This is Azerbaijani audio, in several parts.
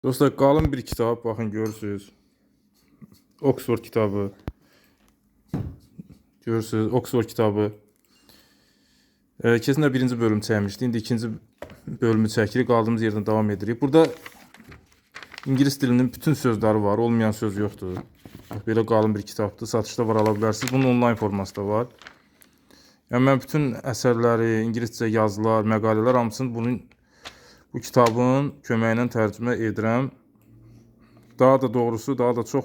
Dostlar, qalın bir kitab, baxın görürsünüz. Oxford kitabı. Görürsünüz, Oxford kitabı. Kesin də birinci bölüm çəkmişdi. İndi ikinci bölümü çəkirik, qaldığımız yerdən davam edirik. Burada İngilis dilinin bütün sözləri var, olmayan söz yoxdur. Belə qalın bir kitabdır, satışda var, ala bilərsiniz. Bunun online forması da var. Yəni mən bütün əsərləri, ingiliscə yazılar, məqalələr hamısını bu kitabın köməyi ilə tərcümə edirəm. Daha da doğrusu, daha da çox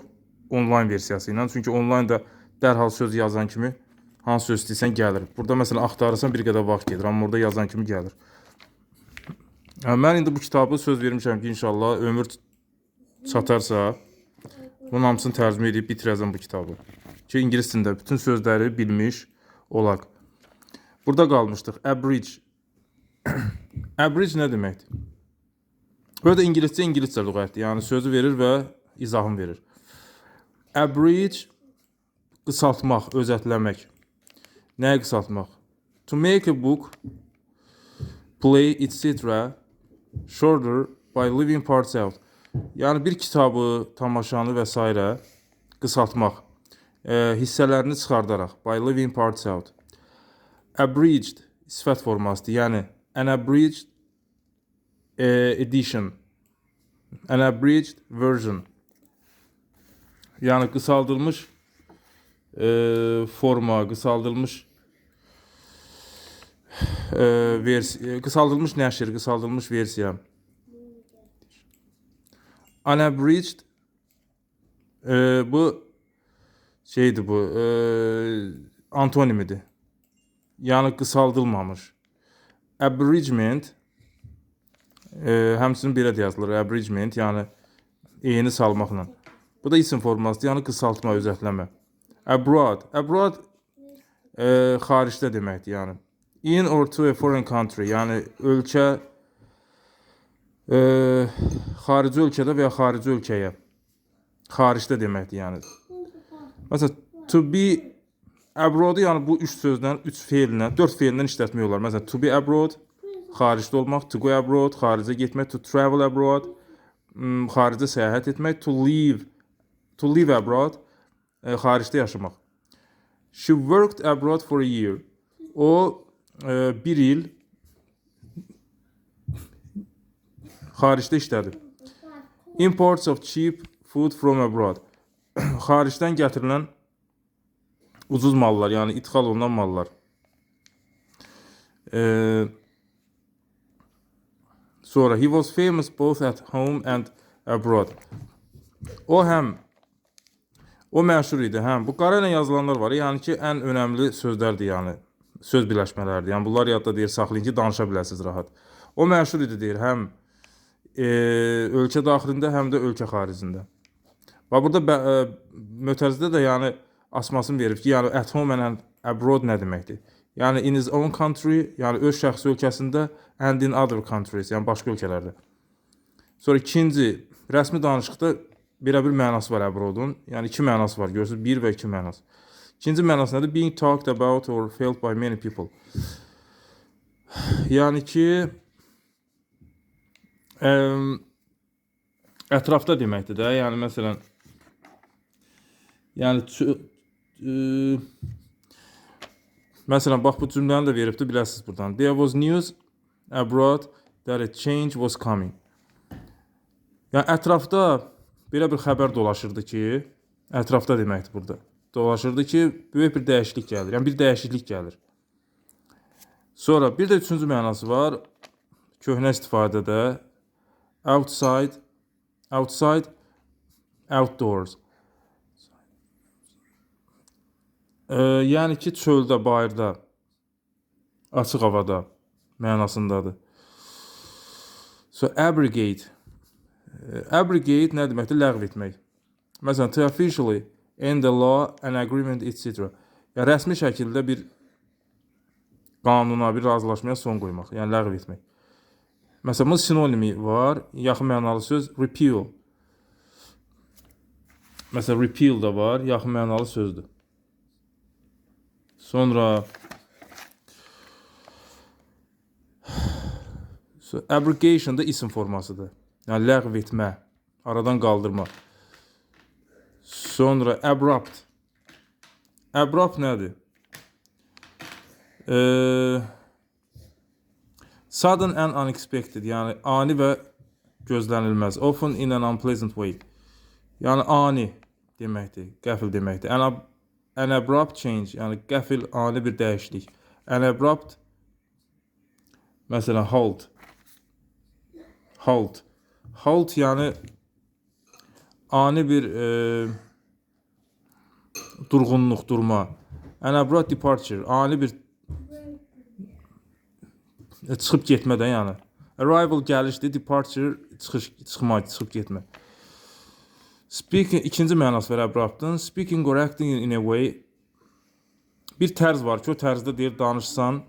online versiyası ilə. Çünki online da dərhal söz yazan kimi hansı söz istəyirsən gəlir. Burada məsələn axtarırsan bir qədər vaxt gedir, amma orada yazan kimi gəlir. Mən indi bu kitabı söz vermişəm ki, inşallah ömür çatarsa bunun hamısını tərcümə edib bitirəcəm bu kitabı. Ki ingilis dilində bütün sözləri bilmiş olaq. Burada qalmışdıq. Abridge. Abridge nə deməkdir? Burada ingiliscə lüğətdir. Yəni sözü verir və izahını verir. Abridge qısaltmaq, özətləmək. Nəyə qısaltmaq? To make a book, play, etc. shorter by leaving parts out. Yəni bir kitabı, tamaşanı və s. qısaltmaq. Hissələrini çıxardaraq. By leaving parts out. Abridged sifət formasıdır. Yəni an abridged edition. An abridged version. Yəni qısaldılmış forma, qısaldılmış qısaldılmış nəşr, qısaldılmış versiya. Unabridged bu şeydir, bu antonimidir. Yəni qısaldılmamış. Abridgement həmçinin belə də yazılır. Abridgement yəni eyni salmaqla. Bu da isim formasıdır, yəni qısaltma, özətləmə. Abroad. Abroad xaricdə deməkdir, yəni. In or to a foreign country, yəni ölkə, xarici ölkədə və ya xarici ölkəyə. Xaricdə deməkdir, yəni. Məsələn, to be abroad, yəni bu 3 sözdən, 3 feillə, 4 feillə işlətmək olar. Məsələn, to be abroad, xaricdə olmaq, to go abroad, xaricə getmək, to travel abroad, xaricə səyahət etmək, to live abroad, xaricdə yaşamaq. She worked abroad for a year. O bir il xaricdə işlədi. Imports of cheap food from abroad. Xaricdən gətirilən ucuz mallar, yəni ithal olunan mallar. Sonra he was famous both at home and abroad. O məşhur idi, həm. Bu qara ilə yazılanlar var, yəni ki, ən önəmli sözlərdir, yəni söz birləşmələrdir. Yəni bunlar yadda deyir, saxlayın ki, danışa biləsiniz rahat. O məşhur idi deyir, həm ölkə daxilində, həm də ölkə xaricində. Və burada mötərizdə də yəni asmasını verib ki, yəni at home and abroad nə deməkdir? Yəni in his own country, yəni öz şəxsi ölkəsində, and in other countries, yəni başqa ölkələrdə. Sonra ikinci, rəsmi danışıqda belə bir mənası var abroadun. Yəni iki mənası var, görürsünüz, bir və iki mənası. İkinci mənası nədir? Being talked about or felt by many people. Yəni ki, ətrafda deməkdir də. Yəni məsələn, yəni məsələn, bax bu cümləni də veribdir, biləsiniz buradan. There was news abroad that a change was coming. Yəni ətrafda belə bir xəbər dolaşırdı ki, ətrafda deməkdir burada. Dolaşırdı ki, böyük bir dəyişiklik gəlir. Yəni bir dəyişiklik gəlir. Sonra bir də üçüncü mənası var. Köhnə istifadədə outside, outdoors. Yəni ki, çöldə, bayırda, açıq havada mənasındadır. So abrogate. Abrogate nə deməkdir? Ləğv etmək. Məsələn, to officially end the law, an agreement, etc. Yəni rəsmi şəkildə bir qanuna, bir razılaşmaya son qoymaq, yəni ləğv etmək. Məsələn, bunun sinonimi var, yaxın mənalı söz repeal. Məsələn, repeal da var, yaxın mənalı sözdür. Sonra abrogation da isim formasıdır. Yəni ləğv etmə, aradan qaldırma. Sonra abrupt. Abrupt nədir? Sudden and unexpected, yəni ani və gözlənilməz. Often in an unpleasant way. Yəni ani deməkdir, qəfil deməkdir. An abrupt change, yəni qəfil, ani bir dəyişiklik. An abrupt, məsələn, halt. Halt. Halt yəni ani bir durğunluq, durma. An abrupt departure, ani bir çıxıb getmədən yəni. Arrival gəlişdir, departure çıxmaq, çıxıb getmə. Speaking, ikinci mənası var abruptın. Speaking or acting in a way. Bir tərz var ki, o tərzdə deyir danışsan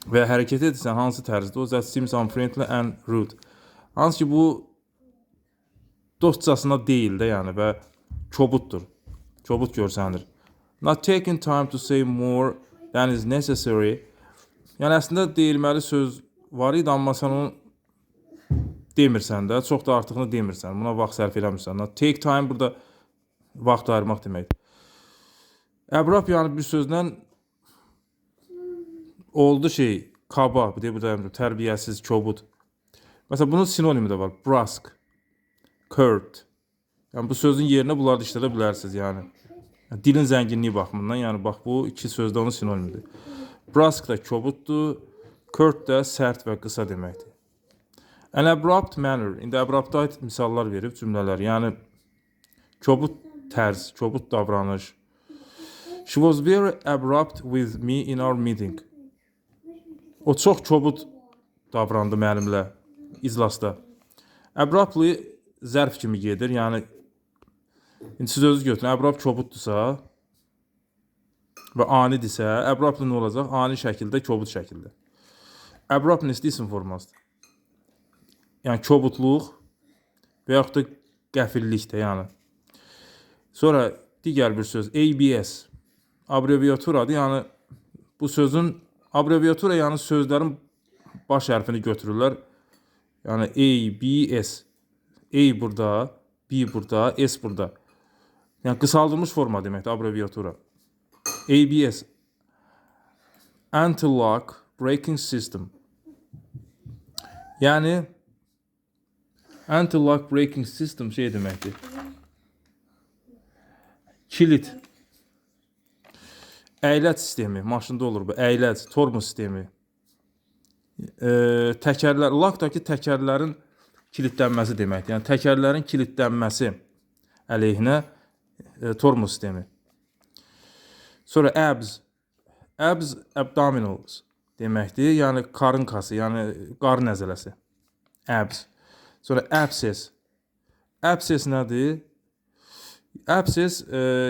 və hərəkət edirsən, hansı tərzdir? O that seems unfriendly and rude. Hansı ki bu dostcasına deyil də yəni və kobuddur. Kobud görsənir. Not taking time to say more than is necessary. Yəni əslində deyilməli söz var idi, amma sən onu demirsən də, çox da artıqını demirsən. Buna vaxt sərf eləmirsən. Take time burada vaxt ayırmaq deməkdir. Abrupt yəni bir sözlə oldu şey, kaba, tərbiyəsiz, kobud. Məsələn, bunun sinonimi də var. Brusque, curt. Yəni bu sözün yerinə bunları da işlədə bilərsiniz yəni. Dilin zənginliyi baxımından, yəni bax bu iki söz də onun sinonimidir. Brusque da kobuddur, curt da sərt və qısa deməkdir. An abrupt manner. İndi abrupt'a aid misallar verib cümlələr. Yəni kobud tərz, kobud davranış. She was very abrupt with me in our meeting. O çox kobud davrandı mənimlə iclasda. Abruptly zərf kimi gedir. Yəni indi siz özünüz götürün. Abrupt kobuddursa və anidirsə, abruptly nə olacaq? Ani şəkildə, kobud şəkildə. Abruptness isim formasıdır. Yəni kobudluq və yaxud da qəfillikdə yəni. Sonra digər bir söz ABS. Abreviaturadır. Yəni bu sözün abreviatura yəni sözlərin baş hərfini götürürlər. Yəni ABS. A burada, B burada, S burada. Yəni qısaldılmış forma deməkdir abreviatura. ABS. Anti-lock braking system. Yəni anti-lock braking system şey deməkdir. Kilit. Əyləc sistemi, maşında olur bu. Əyləc, tormuz sistemi. Təkərlər, lockdakı təkərlərin kilitlənməsi deməkdir. Yəni təkərlərin kilitlənməsi əleyhinə tormuz sistemi. Sonra abs. Abs, abdominals deməkdir. Yəni karın kası, yəni qarın əzələsi. Abs. Sonra abscess. Abscess nədir? Abscess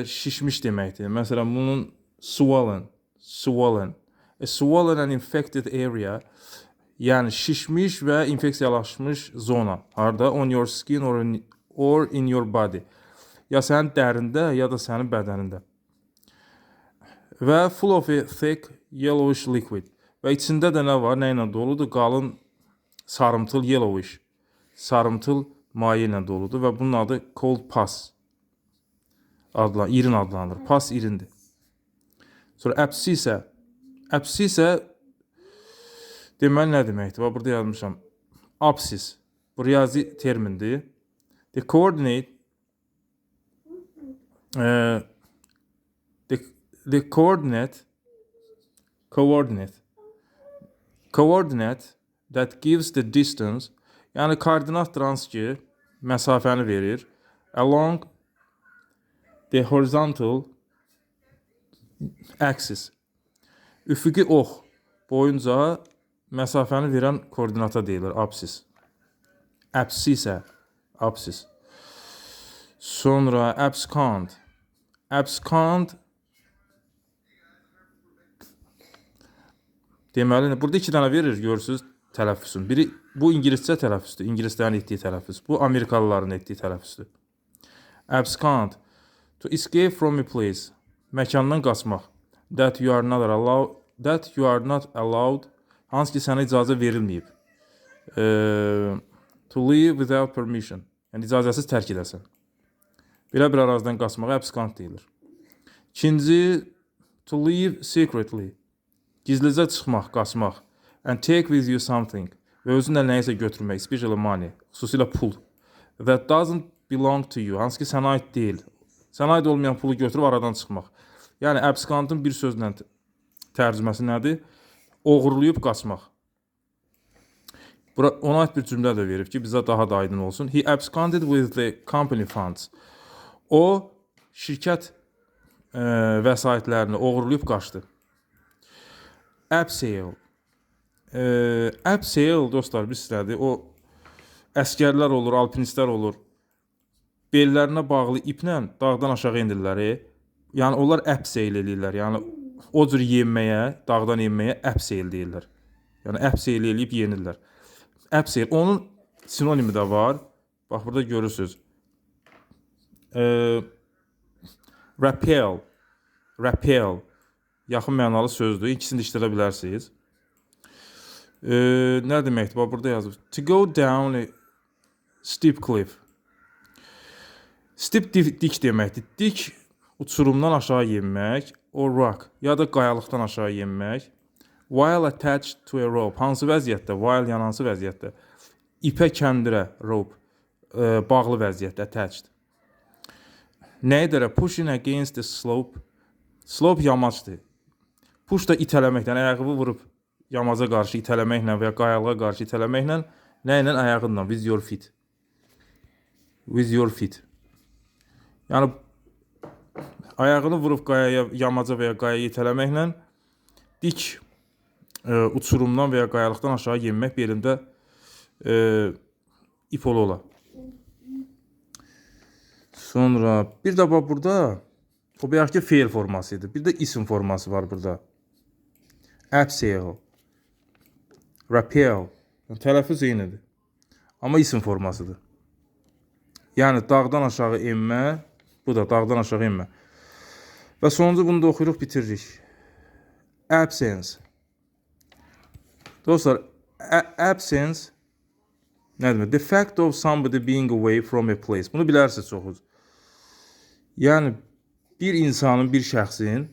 şişmiş deməkdir. Məsələn, bunun swollen. A swollen and infected area. Yəni şişmiş və infeksiyalaşmış zona. Harda? On your skin or in your body. Ya sənin dərində, ya da sənin bədənində. Və full of a thick yellowish liquid. Və içində də nə var? Nə ilə doludur? Qalın sarımtıl yellowish. Sarımtıl maye ilə doludur və bunun adı cold pus. İrin adlanır. Pus irindir. Sonra abscissa. Abscissa deməli nə deməkdir? Burada yazmışam. Abscis. Bu riyazi termindir. The coordinate that gives the distance, yəni koordinatdır hansı ki məsafəni verir along the horizontal axis. Üfüqi ox boyunca məsafəni verən koordinata deyilir abscis. Abscissa, abscis. Sonra abscond. Abscond deməli, burada iki dənə verir, görürsünüz tələffüzün. Biri bu ingiliscə tələffüzdür, ingilislərin etdiyi tələffüz. Bu Amerikalıların etdiyi tələffüzdür. Abscond, to escape from a place, məkandan qaçmaq. That you are not allowed, hansı ki sənə icazə verilməyib. To leave without permission. Yəni icazəsiz tərk edəsən. Belə bir ərazidən qaçmağa abscond deyilir. İkinci, to leave secretly. Gizlicə çıxmaq, qaçmaq. And take with you something. Və özünlə nəyisə götürmək, especially money, xüsusilə pul. That doesn't belong to you. Hansı ki sənə aid deyil. Sənə aid olmayan pulu götürüb aradan çıxmaq. Yəni abscondun bir sözlə tərcüməsi nədir? Oğurlayıb qaçmaq. Ona aid bir cümlə də verib ki, bizə daha da aydın olsun. He absconded with the company funds. O, şirkət vəsaitlərini oğurlayıb qaçdı. Abseil. Abseil, dostlar, biz istədik. O, əskərlər olur, alpinistlər olur. Bellərinə bağlı iplə dağdan aşağı indirlər. Yəni, onlar abseil edirlər. Yəni, o cür yenməyə, dağdan yenməyə abseil deyirlər. Yəni, abseil eləyib yenirlər. Abseil. Onun sinonimi də var. Bax, burada görürsünüz. Rappel. Rappel. Yaxın mənalı sözdür. İkisini də işlədə bilərsiniz. Nə deməkdir? Bax, burada yazıb. To go down a steep cliff. Steep dik deməkdir. Dik uçurumdan aşağı yenmək. Or rock. Ya da qayalıqdan aşağı yenmək. While attached to a rope. Hansı vəziyyətdə? While yəni hansı vəziyyətdə? İpə kəndirə, rope. Bağlı vəziyyətdə, attached. Nə edərə? Pushing against the slope. Slope yamacdır. Push da itələməklə, ayağı vurub yamaca qarşı itələməklə və ya qayalığa qarşı itələməklə, nə ilə? Ayağınla, with your feet. With your feet. Yəni, ayağını vurub qayaya, yamaca və ya qayaya itələməklə dik uçurumdan və ya qayalıqdan aşağı yenmək belində ipolu ola. Sonra, bir də bax burada, o bayaq ki, feil forması idi. Bir də isim forması var burada. Abseil. Rappel. Tələffüz eynidir. Amma isim formasıdır. Yəni, dağdan aşağı enmə, bu da dağdan aşağı enmə. Və sonuncu bunu da oxuyuruq, bitiririk. Absence. Dostlar, absence nə demək? The fact of somebody being away from a place. Bunu bilərsiniz çoxuz. Yəni, bir insanın, bir şəxsin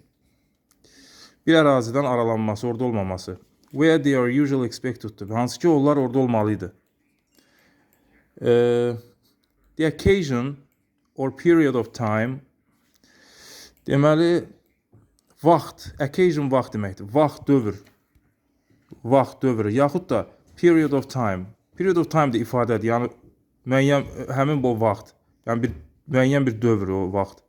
bir ərazidən aralanması, orada olmaması. Where they are usually expected to be. Hansı ki, onlar orada olmalıydı. The occasion or period of time. Deməli, vaxt. Occasion vaxt deməkdir. Vaxt, dövr. Vaxt, dövr. Yaxud da period of time. Period of time də ifadədir. Yəni, müəyyən, həmin bu vaxt. Yəni, müəyyən bir dövr o vaxt.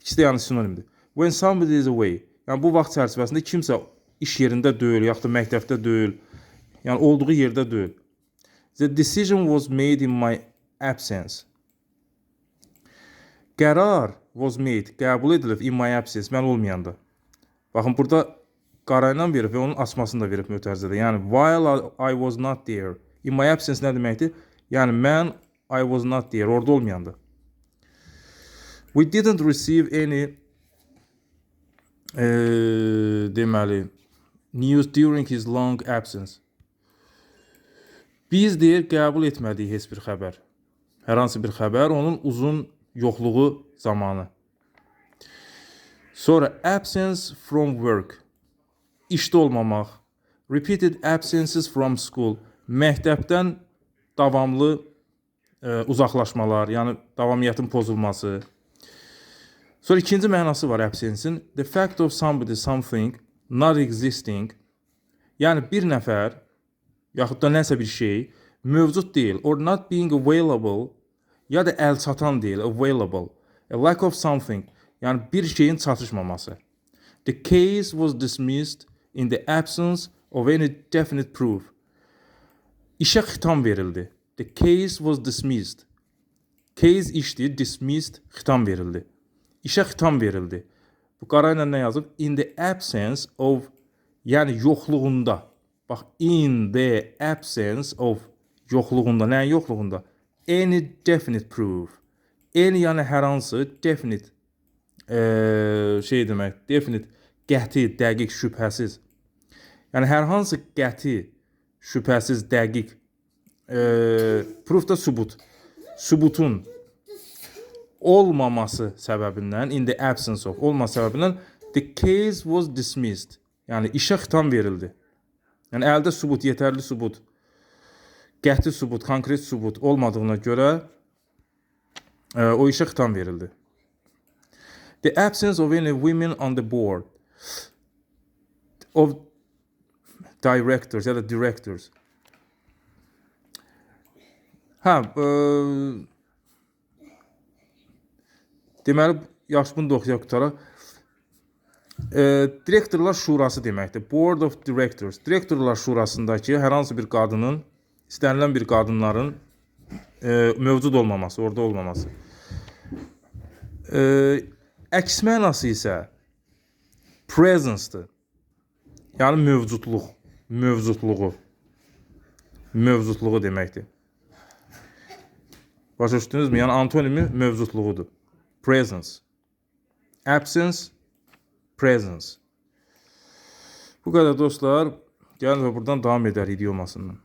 İkisi də yəni sinonimdir. When somebody is away. Yəni, bu vaxt çərçivəsində kimsə iş yerində deyil, yaxud da məktəbdə deyil, yəni olduğu yerdə deyil. The decision was made in my absence. Qərar was made, qəbul edilib in my absence, mən olmayanda. Baxın, burada qarayla verib və onun açmasını da verib mötərizədə. Yəni, while I was not there. In my absence nə deməkdir? Yəni, mən I was not there, orada olmayanda. We didn't receive any deməli, news during his long absence. Biz deyir, qəbul etmədik heç bir xəbər. Hər hansı bir xəbər onun uzun yoxluğu zamanı. Sonra absence from work. İşdə olmamaq. Repeated absences from school. Məktəbdən davamlı uzaqlaşmalar, yəni davamiyyətin pozulması. Sonra ikinci mənası var absence'in. The fact of somebody, something, not existing. Yəni bir nəfər, yaxud da nəsə bir şey, mövcud deyil. Or not being available, ya da əl çatan deyil, available. A lack of something, yəni bir şeyin çatışmaması. The case was dismissed in the absence of any definite proof. İşə xitam verildi. The case was dismissed. Case işdir, dismissed, xitam verildi. İşə xitam verildi. Bu qarayla nə yazıb? In the absence of, yəni yoxluğunda. Bax, in the absence of, yoxluğunda. Nəyin yoxluğunda? Any definite proof. Any yəni hər hansı, definite şey demək, definite, qəti, dəqiq, şübhəsiz. Yəni hər hansı qəti, şübhəsiz, dəqiq Proof da sübut. Sübutun olmaması səbəbindən, in the absence of, olmaması səbəbindən the case was dismissed. Yəni işə xitam verildi. Yəni əldə sübut, yetərli sübut, qəti sübut, konkret sübut olmadığına görə o işə xitam verildi. The absence of any women on the board of directors ya da directors. Deməli, yaxşı bunu da oxuyaq qutaraq. Direktorlar şurası deməkdir. Board of Directors. Direktorlar şurasındakı hər hansı bir qadının, istənilən bir qadınların mövcud olmaması, orada olmaması. Əks mənası isə presence-dır. Yəni mövcudluq, mövcudluğu deməkdir. Başa düşdünüzmü? Yəni antonimi mövcudluğudur. Presence. Absence, presence. Bu qədər dostlar. Gəlin və buradan davam edər idiomasından.